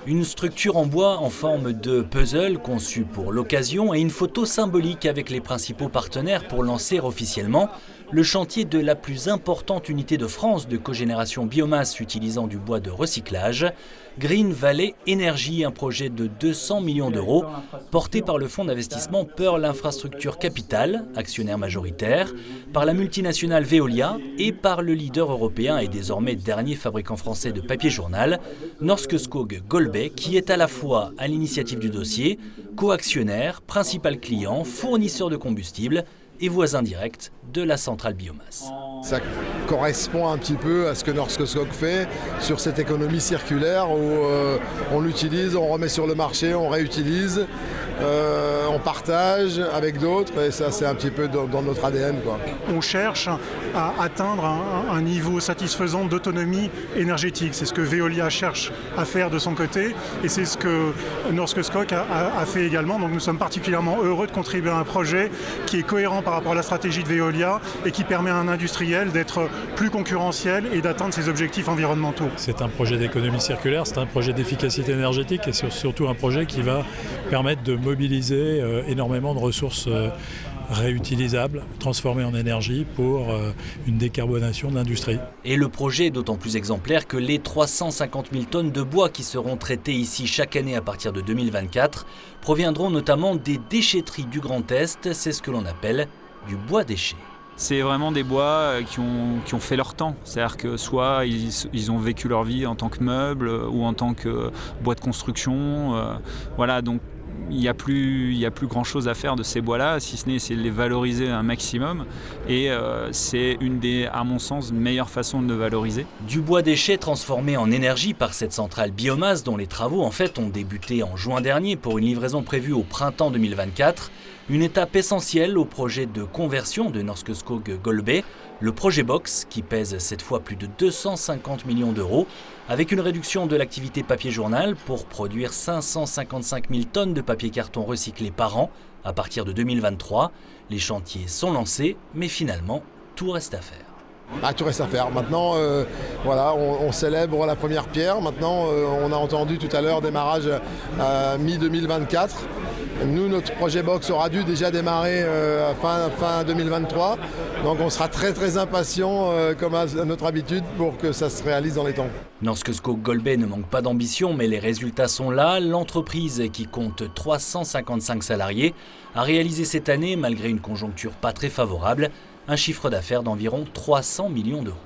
Une structure en bois en forme de puzzle conçue pour l'occasion et une photo symbolique avec les principaux partenaires pour lancer officiellement le chantier de la plus importante unité de France de cogénération biomasse utilisant du bois de recyclage, Green Valley Energy, un projet de 200 millions d'euros porté par le fonds d'investissement Pearl Infrastructure Capital, actionnaire majoritaire, par la multinationale Veolia et par le leader européen et désormais dernier fabricant français de papier journal, Norske Skog Golbey, qui est à la fois à l'initiative du dossier, co-actionnaire, principal client, fournisseur de combustible et voisin direct de la centrale biomasse. Ça correspond un petit peu à ce que Norske Skog fait sur cette économie circulaire où on l'utilise, on remet sur le marché, on réutilise, on partage avec d'autres et ça c'est un petit peu dans notre ADN, quoi. On cherche à atteindre un niveau satisfaisant d'autonomie énergétique. C'est ce que Veolia cherche à faire de son côté et c'est ce que Norske Skog a fait également. Donc nous sommes particulièrement heureux de contribuer à un projet qui est cohérent par rapport à la stratégie de Veolia et qui permet à un industriel d'être plus concurrentiel et d'atteindre ses objectifs environnementaux. C'est un projet d'économie circulaire, c'est un projet d'efficacité énergétique et c'est surtout un projet qui va permettre de mobiliser énormément de ressources réutilisables, transformées en énergie pour une décarbonation de l'industrie. Et le projet est d'autant plus exemplaire que les 350 000 tonnes de bois qui seront traitées ici chaque année à partir de 2024 proviendront notamment des déchetteries du Grand Est, c'est ce que l'on appelle du bois déchet. C'est vraiment des bois qui ont fait leur temps. C'est-à-dire que soit ils ont vécu leur vie en tant que meubles ou en tant que bois de construction. Voilà, donc il n'y a plus grand-chose à faire de ces bois-là, si ce n'est essayer de les valoriser un maximum. Et c'est une des, à mon sens, meilleures façons de le valoriser. Du bois déchet transformé en énergie par cette centrale biomasse dont les travaux en fait ont débuté en juin dernier pour une livraison prévue au printemps 2024. Une étape essentielle au projet de conversion de Norske Skog Golbey, le projet Box, qui pèse cette fois plus de 250 millions d'euros, avec une réduction de l'activité papier-journal pour produire 555 000 tonnes de papier-carton recyclé par an à partir de 2023. Les chantiers sont lancés, mais finalement, tout reste à faire. Tout reste à faire. Maintenant, voilà, on célèbre la première pierre. Maintenant, on a entendu tout à l'heure démarrage mi-2024. Nous, notre projet Box aura dû déjà démarrer fin 2023. Donc on sera très impatients, comme à notre habitude, pour que ça se réalise dans les temps. Norske Skog Golbey ne manque pas d'ambition, mais les résultats sont là. L'entreprise, qui compte 355 salariés, a réalisé cette année, malgré une conjoncture pas très favorable, un chiffre d'affaires d'environ 300 millions d'euros.